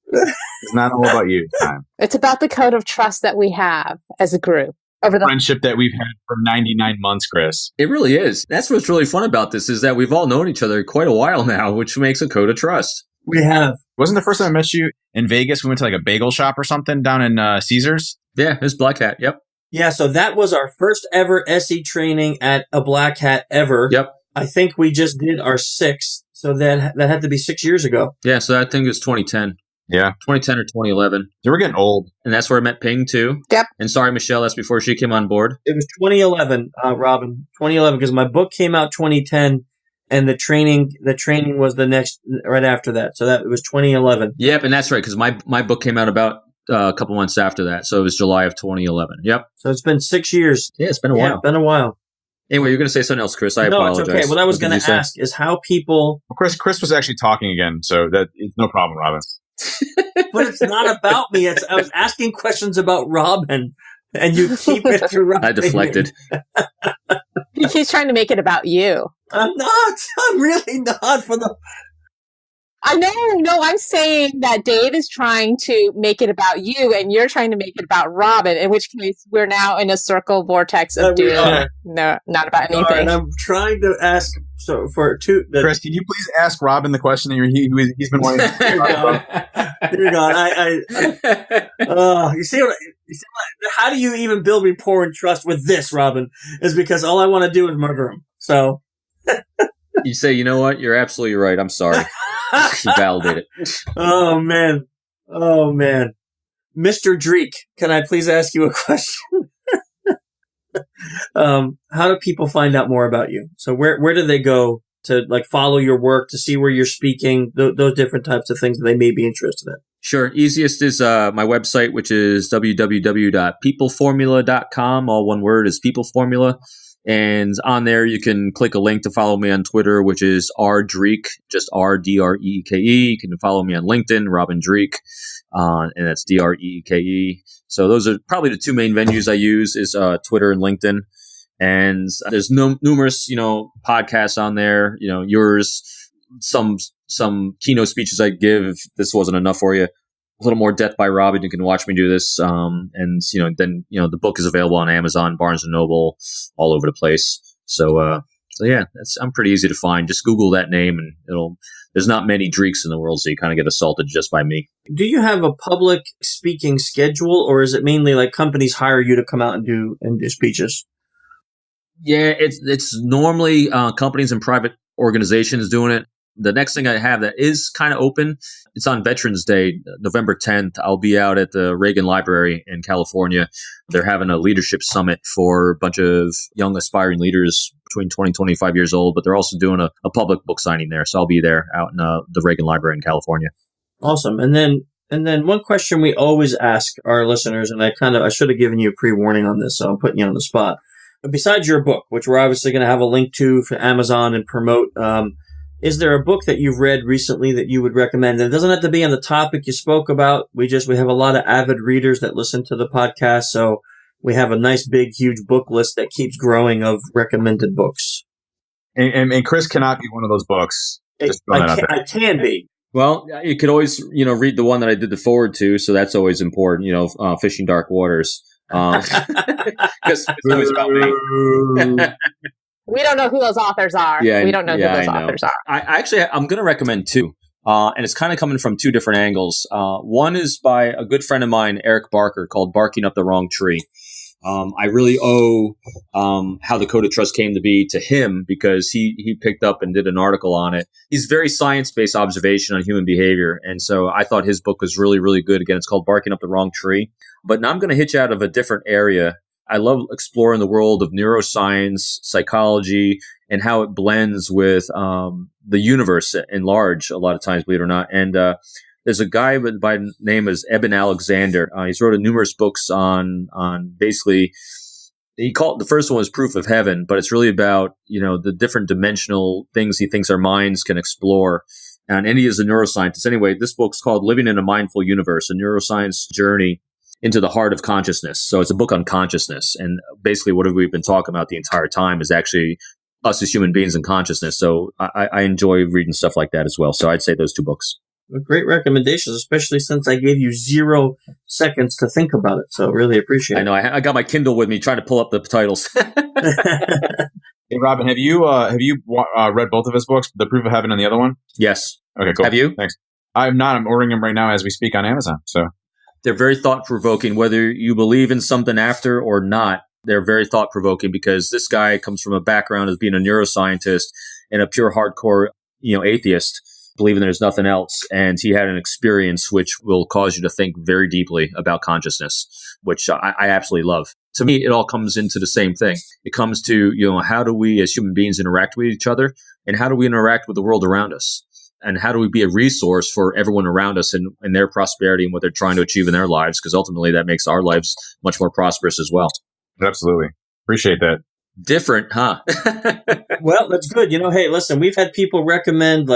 It's not all about you this time. It's about the code of trust that we have as a group. Over the friendship that we've had for 99 months, Chris. It really is. That's what's really fun about this, is that we've all known each other quite a while now, which makes a code of trust. We have. Wasn't the first time I met you in Vegas? We went to like a bagel shop or something down in Caesars. Yeah, it was Black Hat. Yep. Yeah, so that was our first ever SE training at a Black Hat ever. Yep. I think we just did our 6th, so that had to be 6 years ago. Yeah, so I think it was 2010. Yeah. 2010 or 2011. They were getting old. And that's where I met Ping, too. Yep. And sorry, Michelle, that's before she came on board. It was 2011, Robin. 2011, because my book came out 2010, and the training was the next, right after that. So that it was 2011. Yep, and that's right, because my book came out about a couple months after that. So it was July of 2011. Yep. So it's been 6 years. Yeah, it's been a while. It's been a while. Anyway, you're going to say something else, Chris. I apologize. No, it's okay. What I was going to ask is how people... Well, Chris was actually talking again, so that it's no problem, Robin. But it's not about me. I was asking questions about Robin, and you keep it through. I deflected. He's trying to make it about you. I'm not. I'm really not. I know. No, I'm saying that Dave is trying to make it about you, and you're trying to make it about Robin. In which case, we're now in a circle vortex of doom. No, not about anything. And I'm trying to ask. So Chris, can you please ask Robin the question that he's been wanting to Dear God, you see how do you even build rapport and trust with this, Robin? Is because all I want to do is murder him. So you say, you know what? You're absolutely right. I'm sorry. You validate it. Oh man, Mr. Dreeke, can I please ask you a question? How do people find out more about you? So where do they go to like follow your work, to see where you're speaking, those different types of things that they may be interested in? Sure. Easiest is my website, which is www.peopleformula.com. All one word is People Formula. And on there, you can click a link to follow me on Twitter, which is rdreeke, just RDREEKE. You can follow me on LinkedIn, Robin Dreeke, and that's DREEKE. So those are probably the two main venues I use is Twitter and LinkedIn. And there's numerous, podcasts on there, yours, some keynote speeches I give. If this wasn't enough for you, a little more depth by Robin. You can watch me do this. And, then the book is available on Amazon, Barnes & Noble, all over the place. So yeah, I'm pretty easy to find. Just Google that name and there's not many Dreekes in the world, so you kind of get assaulted just by me. Do you have a public speaking schedule, or is it mainly like companies hire you to come out and do speeches? Yeah, it's normally companies and private organizations doing it. The next thing I have that is kind of open, it's on Veterans Day, November 10th. I'll be out at the Reagan Library in California. They're having a leadership summit for a bunch of young aspiring leaders between 20 and 25 years old, but they're also doing a public book signing there. So I'll be there out in the Reagan Library in California. Awesome. And then one question we always ask our listeners, and I should have given you a pre-warning on this, so I'm putting you on the spot. But besides your book, which we're obviously going to have a link to for Amazon and promote, is there a book that you've read recently that you would recommend? And it doesn't have to be on the topic you spoke about. We have a lot of avid readers that listen to the podcast, so we have a nice, big, huge book list that keeps growing of recommended books. And Chris cannot be one of those books. I can be. Well, you could always, read the one that I did the forward to, so that's always important, Fishing Dark Waters. Because it's always about me. We don't know who those authors are. Yeah, we don't know who those authors are. I'm going to recommend two, and it's kind of coming from two different angles. One is by a good friend of mine, Eric Barker, called Barking Up the Wrong Tree. I really owe how the Code of Trust came to be to him because he picked up and did an article on it. He's very science-based observation on human behavior, and so I thought his book was really, really good. Again, it's called Barking Up the Wrong Tree. But now I'm going to hit you out of a different area. I love exploring the world of neuroscience, psychology, and how it blends with the universe in large, a lot of times, believe it or not. And there's a guy by the name is Eben Alexander. He's wrote numerous books on basically, the first one was Proof of Heaven, but it's really about, the different dimensional things he thinks our minds can explore. And he is a neuroscientist. Anyway, this book's called Living in a Mindful Universe, a neuroscience journey into the heart of consciousness. So it's a book on consciousness. And basically what we've been talking about the entire time is actually us as human beings and consciousness. So I enjoy reading stuff like that as well. So I'd say those two books. Great recommendations, especially since I gave you 0 seconds to think about it. So really appreciate it. I know. I got my Kindle with me trying to pull up the titles. Hey, Robin, have you read both of his books, The Proof of Heaven and the other one? Yes. Okay, cool. Have you? Thanks. I'm not. I'm ordering them right now as we speak on Amazon. So they're very thought-provoking, whether you believe in something after or not. They're very thought-provoking because this guy comes from a background as being a neuroscientist and a pure hardcore, atheist, believing there's nothing else. And he had an experience which will cause you to think very deeply about consciousness, which I absolutely love. To me, it all comes into the same thing. It comes to, how do we as human beings interact with each other, and how do we interact with the world around us? And how do we be a resource for everyone around us and their prosperity and what they're trying to achieve in their lives? Because ultimately that makes our lives much more prosperous as well. Absolutely. Appreciate that. Different, huh? Well, that's good. Hey, listen, we've had people recommend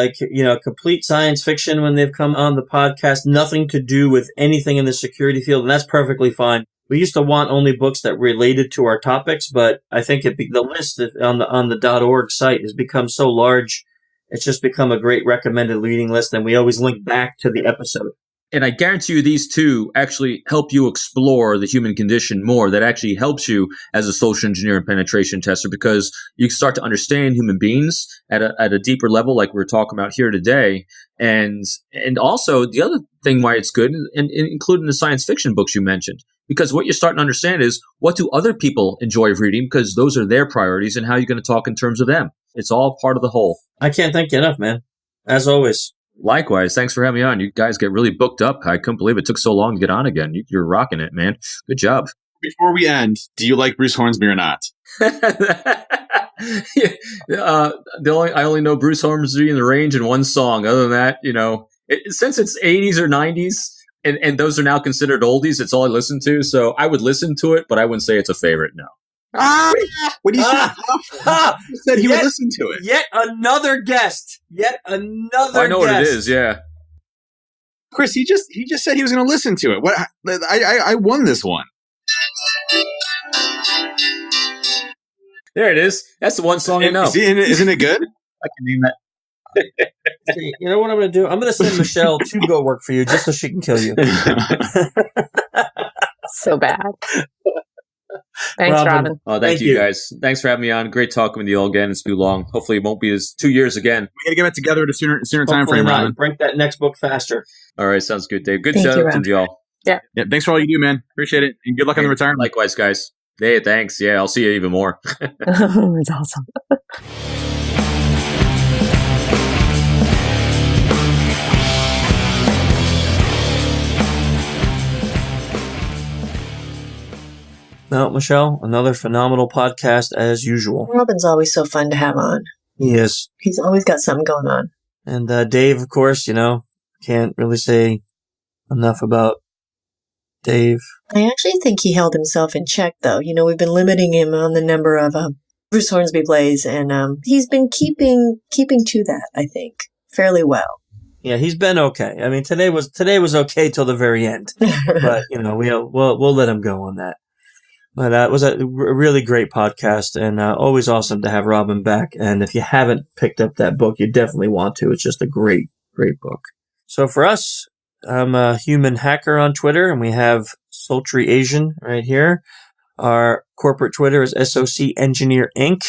complete science fiction when they've come on the podcast, nothing to do with anything in the security field. And that's perfectly fine. We used to want only books that related to our topics, but I think the list on the .org site has become so large. It's just become a great recommended reading list, and we always link back to the episode. And I guarantee you these two actually help you explore the human condition more. That actually helps you as a social engineer and penetration tester because you start to understand human beings at a deeper level like we're talking about here today. And also the other thing why it's good, and including the science fiction books you mentioned, because what you're starting to understand is what do other people enjoy reading because those are their priorities and how you're going to talk in terms of them. It's all part of the whole. I can't thank you enough, man. As always. Likewise. Thanks for having me on. You guys get really booked up. I couldn't believe it took so long to get on again. You're rocking it, man. Good job. Before we end, do you like Bruce Hornsby or not? I only know Bruce Hornsby in The Range in one song. Other than that, since it's 80s or 90s, and those are now considered oldies, it's all I listen to. So I would listen to it, but I wouldn't say it's a favorite, no. What do you say? He said he would listen to it. Yet another guest. I know what it is. Yeah, Chris. He just said he was going to listen to it. What? I won this one. There it is. That's the one song I know. Isn't it good? I can name that. You know what I'm going to do? I'm going to send Michelle to go work for you just so she can kill you. So bad. Thanks, Robin. Oh, thank you guys. Thanks for having me on. Great talking with you all again. It's too long. Hopefully it won't be as 2 years again. We got to get it together at a sooner time frame, Robin. Break that next book faster. All right. Sounds good, Dave. Good show to y'all. Yeah. Thanks for all you do, man. Appreciate it. And good luck on the retirement. Likewise, guys. Hey, thanks. Yeah, I'll see you even more. That's awesome. Michelle? Another phenomenal podcast as usual. Robin's always so fun to have on. He is. He's always got something going on. And Dave, of course, can't really say enough about Dave. I actually think he held himself in check, though. We've been limiting him on the number of Bruce Hornsby plays, and he's been keeping to that, I think, fairly well. Yeah, he's been okay. I mean, today was okay till the very end, but we'll let him go on that. But it was a really great podcast, and always awesome to have Robin back. And if you haven't picked up that book, you definitely want to. It's just a great, great book. So for us, I'm a Human Hacker on Twitter, and we have Sultry Asian right here. Our corporate Twitter is SOC Engineer Inc.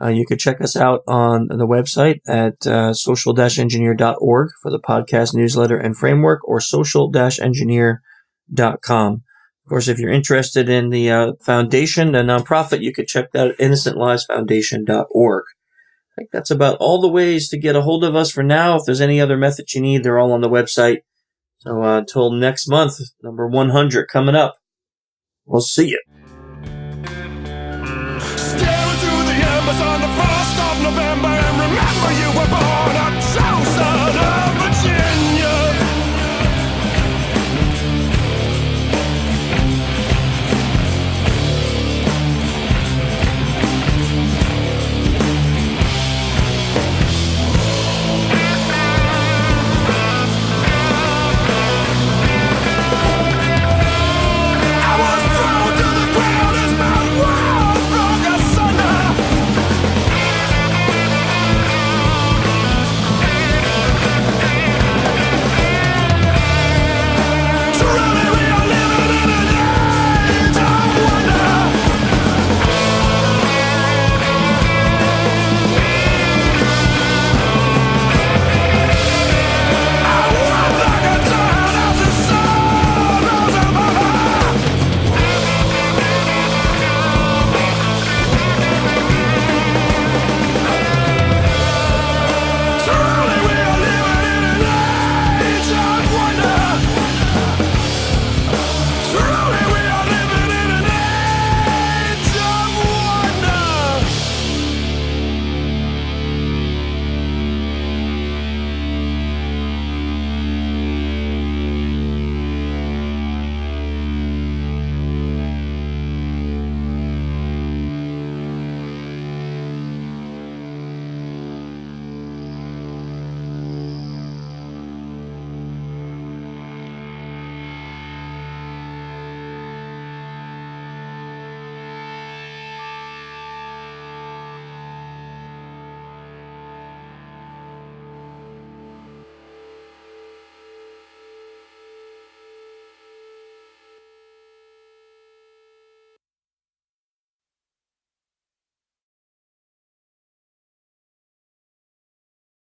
You could check us out on the website at social-engineer.org for the podcast newsletter and framework, or social-engineer.com. Of course, if you're interested in the foundation, the nonprofit, you could check that at innocentlivesfoundation.org. I think that's about all the ways to get a hold of us for now. If there's any other methods you need, they're all on the website. So until next month, number 100 coming up. We'll see you.